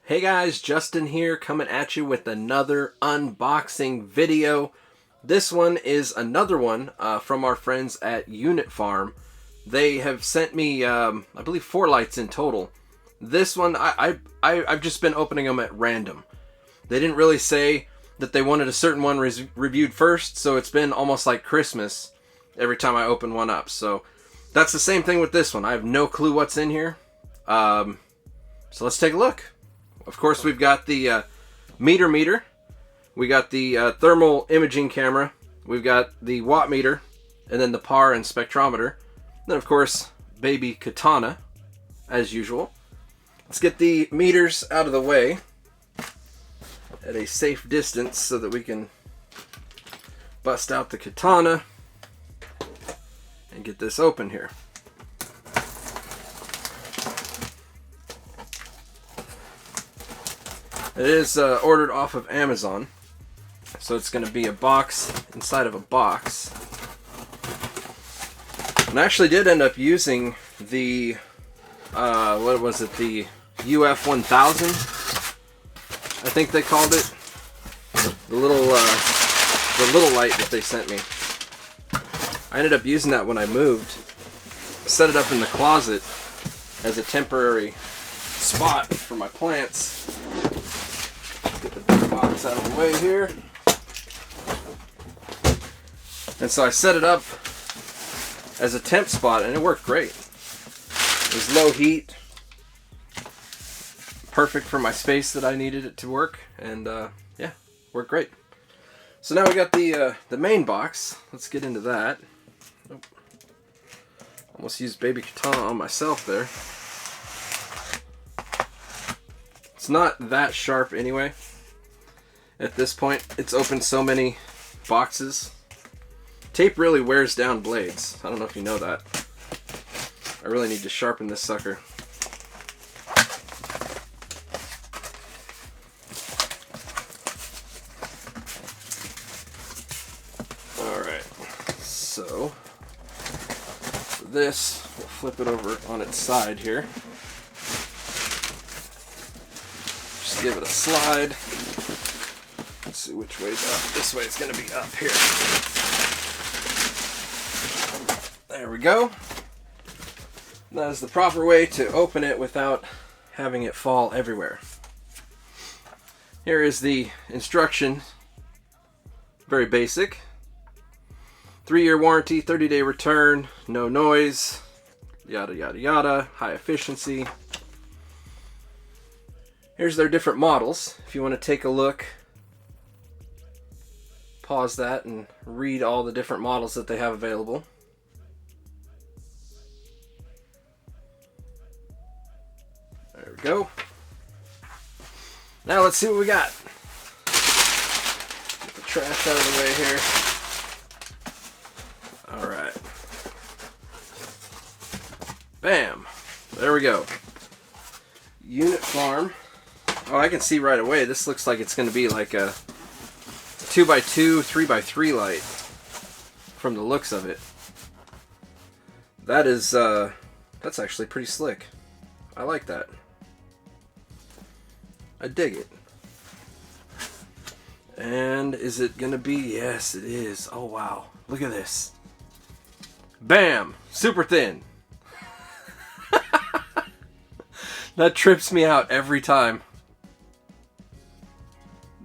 Hey guys, Justin here, coming at you with another unboxing video. This one is another one from our friends at Unit Farm. They have sent me, I believe, 4 lights in total. This one, I've just been opening them at random. They didn't really say that they wanted a certain one reviewed first, so it's been almost like Christmas every time I open one up. So that's the same thing with this one. I have no clue what's in here. So let's take a look. Of course, we've got the meter. We got the thermal imaging camera. We've got the watt meter, and then the PAR and spectrometer. Then, of course, baby katana, as usual. Let's get the meters out of the way at a safe distance so that we can bust out the katana and get this open here. It is ordered off of Amazon, so it's going to be a box inside of a box. And I actually did end up using the, what was it, the UFS3000, I think they called it. The little light that they sent me. I ended up using that when I moved. Set it up in the closet as a temporary spot for my plants. Get the big box out of the way here. And so I set it up as a temp spot, and it worked great. It was low heat, perfect for my space that I needed it to work, and yeah, worked great. So now we got the main box. Let's get into that. Oh. Almost used baby katana on myself there. It's not that sharp anyway. At this point, it's opened so many boxes. Tape really wears down blades. I don't know if you know that. I really need to sharpen this sucker. Alright, so for this, we'll flip it over on its side here. Just give it a slide. Let's see which way's up. This way it's going to be up here. There we go. That is the proper way to open it without having it fall everywhere. Here is the instruction. Very basic. 3-year warranty, 30-day return, no noise, yada yada yada, high efficiency. Here's their different models. If you want to take a look, pause that and read all the different models that they have available. There we go. Now let's see what we got. Get the trash out of the way here. Alright. Bam. There we go. Unit Farm. Oh, I can see right away. This looks like it's going to be like a 2x2, 3x3 light from the looks of it. That is, that's actually pretty slick. I like that. I dig it. And is it gonna be? Yes, it is. Oh wow, look at this. Bam! Super thin. That trips me out every time.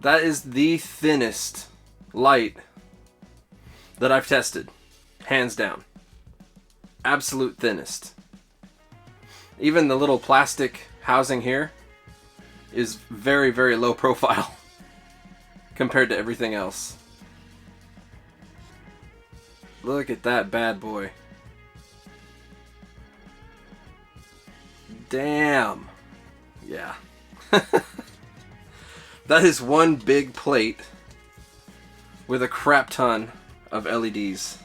That is the thinnest light that I've tested. Hands down. Absolute thinnest. Even the little plastic housing here is very, very low profile compared to everything else. Look at that bad boy. Damn. Yeah. That is one big plate with a crap ton of LEDs.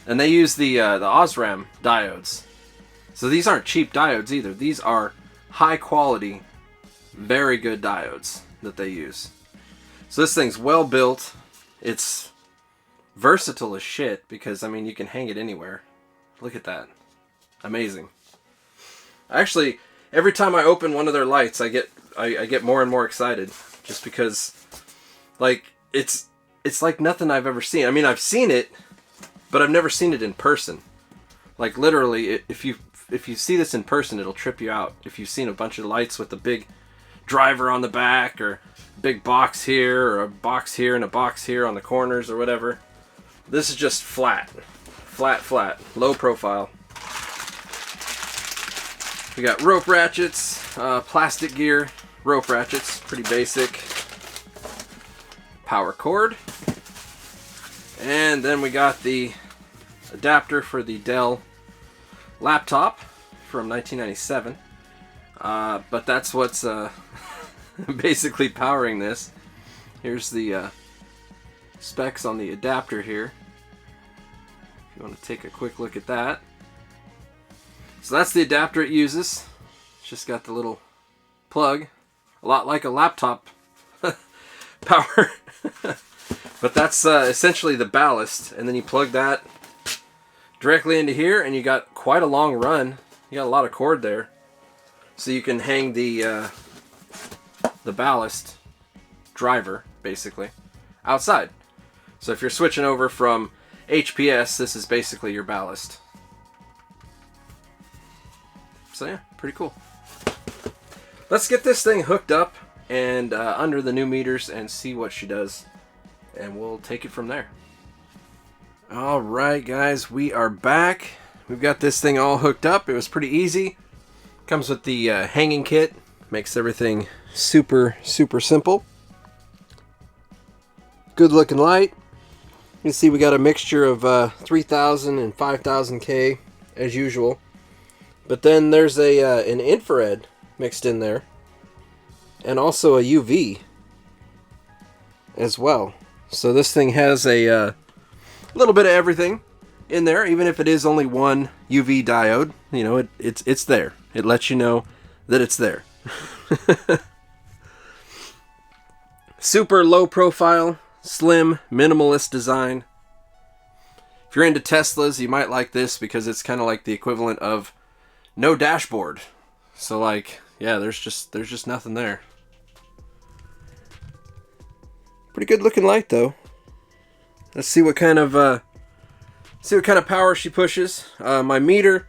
And they use the Osram diodes. So these aren't cheap diodes either. These are high quality, very good diodes that they use. So this thing's well built. It's versatile as shit because, I mean, you can hang it anywhere. Look at that. Amazing. I actually every time I open one of their lights, I get more and more excited, just because, like, it's like nothing I've ever seen. I mean, I've seen it, but I've never seen it in person. Like, literally, if you see this in person, it'll trip you out. If you've seen a bunch of lights with a big driver on the back, or a big box here, or a box here, and a box here on the corners, or whatever. This is just flat, low profile. We got rope ratchets, plastic gear, rope ratchets, pretty basic. Power cord. And then we got the adapter for the Dell laptop from 1997. But that's what's basically powering this. Here's the specs on the adapter here. If you want to take a quick look at that. So that's the adapter it uses. It's just got the little plug, a lot like a laptop power. But that's essentially the ballast, and then you plug that directly into here, and you got quite a long run. You got a lot of cord there, so you can hang the ballast driver basically outside. So if you're switching over from HPS, this is basically your ballast. So yeah, pretty cool. Let's get this thing hooked up and under the new meters and see what she does, and we'll take it from there. Alright guys, we are back. We've got this thing all hooked up. It was pretty easy. Comes with the hanging kit. Makes everything super simple. Good looking light. You can see we got a mixture of 3000 and 5000K as usual. But then there's an infrared mixed in there, and also a UV as well. So this thing has a little bit of everything in there, even if it is only one UV diode. You know, it's there. It lets you know that it's there. Super low profile, slim, minimalist design. If you're into Teslas, you might like this because it's kind of like the equivalent of no dashboard. So like, yeah, there's just nothing there. Pretty good looking light though. Let's see what kind of power she pushes. My meter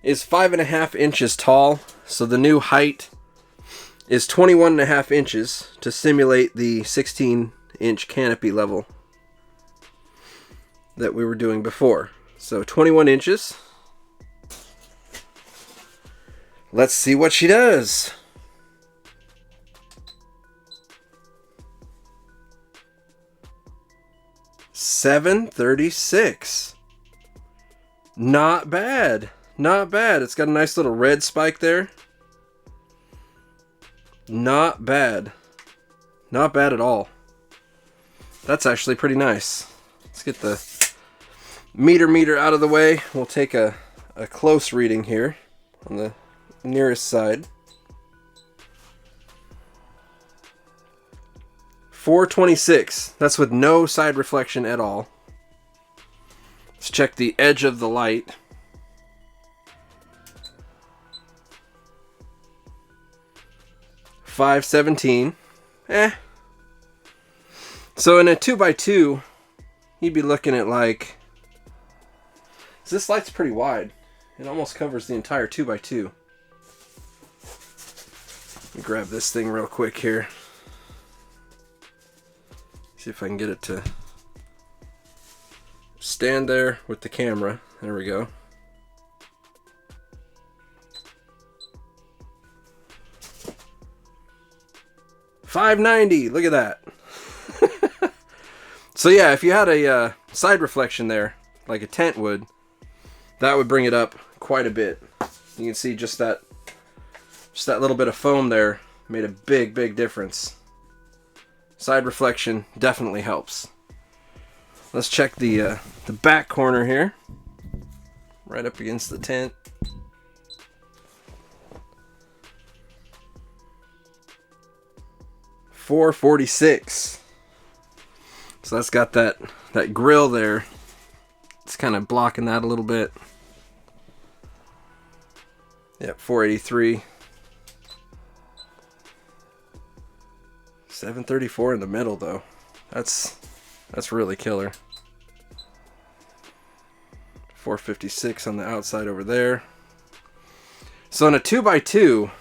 is 5.5 inches tall, so the new height is 21.5 inches to simulate the 16-inch canopy level that we were doing before. So 21 inches. Let's see what she does. $736. Not bad. Not bad. It's got a nice little red spike there. Not bad. Not bad at all. That's actually pretty nice. Let's get the meter out of the way. We'll take a close reading here on the nearest side. 426. That's with no side reflection at all. Let's check the edge of the light. $517. So in a 2x2, you'd be looking at like... This light's pretty wide. It almost covers the entire 2x2. Let me grab this thing real quick here. See if I can get it to stand there with the camera. There we go. $590. Look at that. So yeah, if you had a side reflection there, like a tent would, that would bring it up quite a bit. You can see just that little bit of foam there made a big difference. Side reflection definitely helps. Let's check the back corner here, right up against the tent. $446. So that's got that grill there. It's kind of blocking that a little bit. Yep, $483. 734 in the middle though. That's really killer. 456 on the outside over there. So in a 2x2,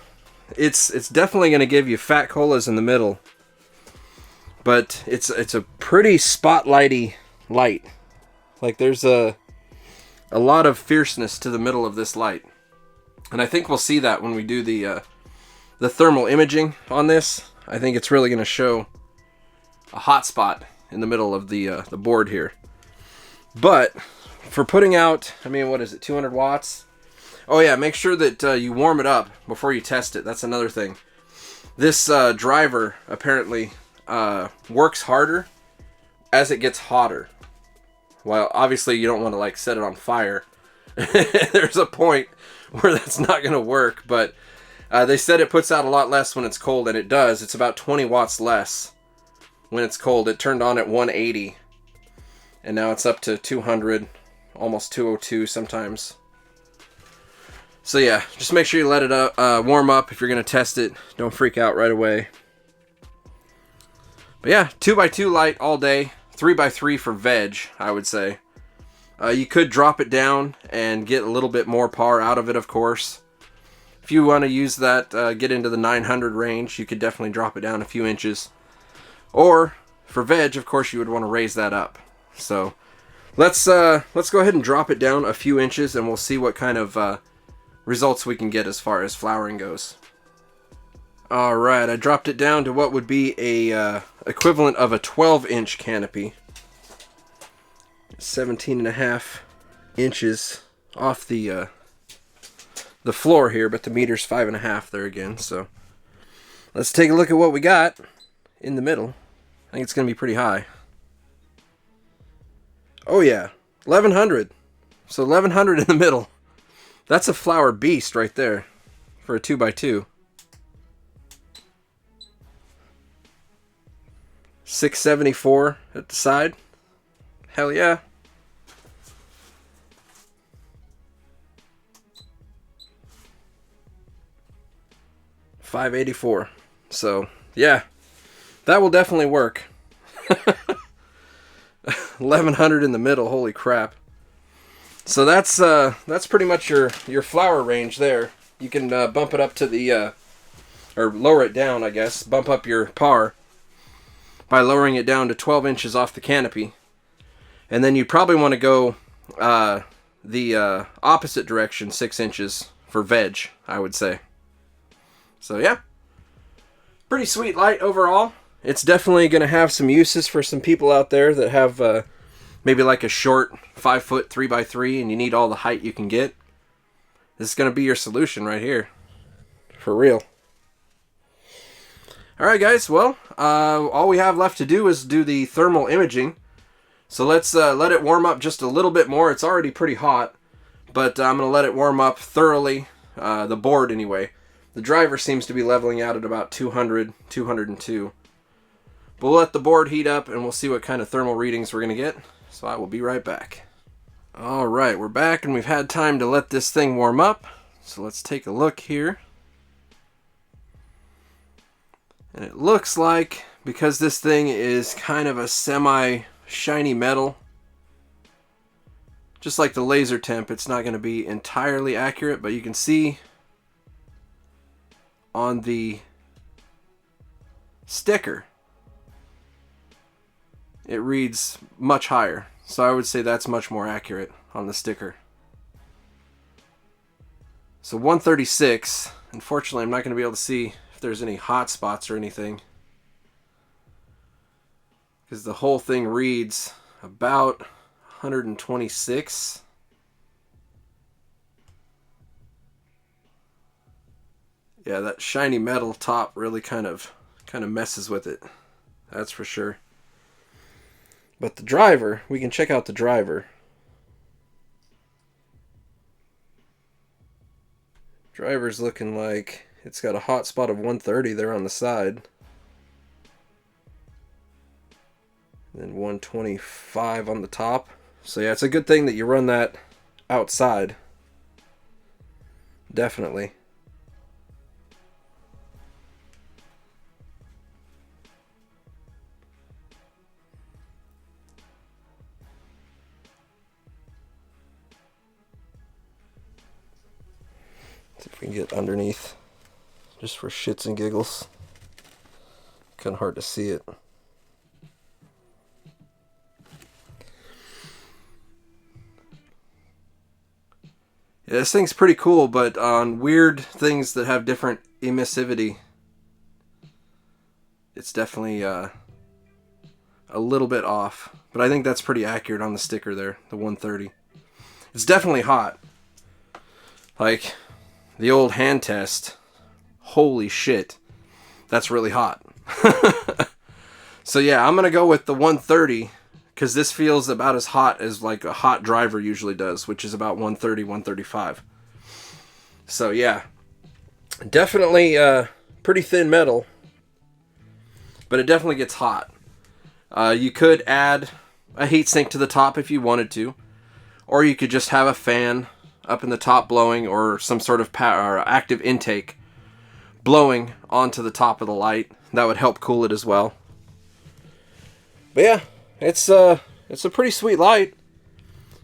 it's definitely going to give you fat colas in the middle, but it's a pretty spotlighty light. Like there's a lot of fierceness to the middle of this light, and I think we'll see that when we do the thermal imaging on this. I think it's really going to show a hot spot in the middle of the board here. But for putting out, I mean, what is it, 200 watts? Oh yeah, make sure that you warm it up before you test it. That's another thing. This driver apparently works harder as it gets hotter. Well, obviously you don't want to like set it on fire. There's a point where that's not going to work, but they said it puts out a lot less when it's cold, and it does. It's about 20 watts less when it's cold. It turned on at 180, and now it's up to 200, almost 202 sometimes. So yeah, just make sure you let it warm up if you're going to test it. Don't freak out right away. But yeah, 2x2 light all day. 3x3 for veg, I would say. You could drop it down and get a little bit more power out of it, of course. If you want to use that, get into the 900 range, you could definitely drop it down a few inches. Or for veg, of course, you would want to raise that up. So let's go ahead and drop it down a few inches, and we'll see what kind of results we can get as far as flowering goes. All right, I dropped it down to what would be a equivalent of a 12-inch canopy. 17.5 inches off the floor here, but the meter's 5.5 there again. So let's take a look at what we got in the middle. I think it's going to be pretty high. Oh yeah, 1100. So 1100 in the middle. That's a flower beast right there for a 2x2. 674 at the side. Hell yeah. $584. So yeah, that will definitely work. 1100 in the middle. Holy crap. So that's pretty much your flower range there. You can bump it up to the or lower it down, I guess. Bump up your par by lowering it down to 12 inches off the canopy. And then you probably want to go the opposite direction, 6 inches for veg, I would say. So yeah, pretty sweet light overall. It's definitely going to have some uses for some people out there that have maybe like a short 5-foot 3x3 and you need all the height you can get. This is going to be your solution right here. For real. Alright guys, well, all we have left to do is do the thermal imaging. So let's let it warm up just a little bit more. It's already pretty hot, but I'm going to let it warm up thoroughly, the board anyway. The driver seems to be leveling out at about 200, 202. But we'll let the board heat up and we'll see what kind of thermal readings we're going to get. So I will be right back. Alright, we're back and we've had time to let this thing warm up. So let's take a look here. And it looks like, because this thing is kind of a semi-shiny metal, just like the laser temp, it's not going to be entirely accurate, but you can see on the sticker, it reads much higher. So I would say that's much more accurate on the sticker. So 136, unfortunately I'm not going to be able to see if there's any hot spots or anything, because the whole thing reads about 126. Yeah, that shiny metal top really kind of messes with it. That's for sure. But the driver, we can check out the driver. Driver's looking like it's got a hot spot of 130 there on the side. And then 125 on the top. So yeah, it's a good thing that you run that outside. Definitely. We can get underneath just for shits and giggles. Kind of hard to see it. Yeah, this thing's pretty cool, but on weird things that have different emissivity, it's definitely a little bit off. But I think that's pretty accurate on the sticker there, the 130. It's definitely hot. Like, the old hand test, holy shit, that's really hot. So yeah, I'm going to go with the 130, because this feels about as hot as like a hot driver usually does, which is about 130, 135. So yeah, definitely pretty thin metal, but it definitely gets hot. You could add a heatsink to the top if you wanted to, or you could just have a fan up in the top blowing, or some sort of power active intake blowing onto the top of the light. That would help cool it as well. But yeah, it's a pretty sweet light.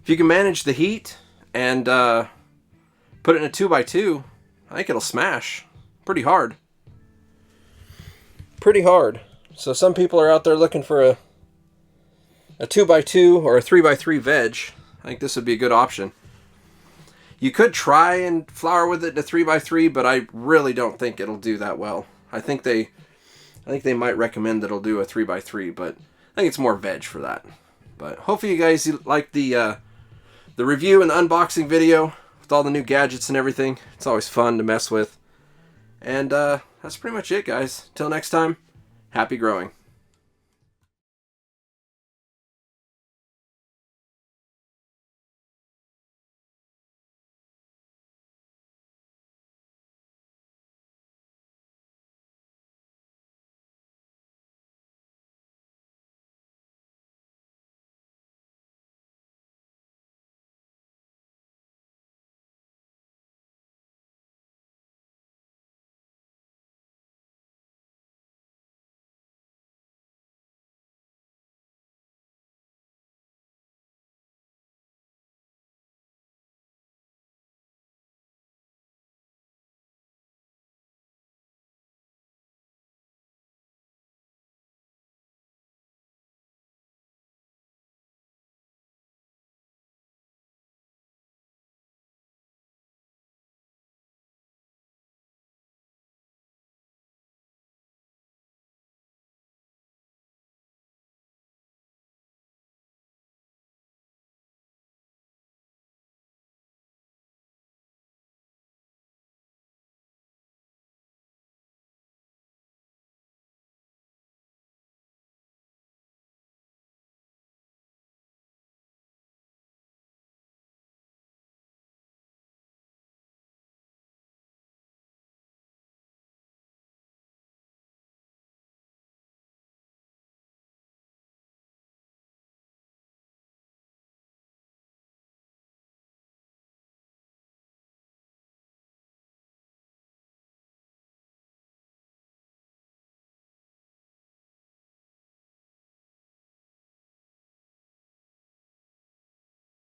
If you can manage the heat and put it in a 2x2, I think it'll smash pretty hard. Pretty hard. So some people are out there looking for a 2x2 or a 3x3 veg. I think this would be a good option. You could try and flour with it in a 3x3, but I really don't think it'll do that well. I think they might recommend that it'll do a 3x3, but I think it's more veg for that. But hopefully you guys like the review and the unboxing video with all the new gadgets and everything. It's always fun to mess with. And that's pretty much it, guys. Till next time, happy growing.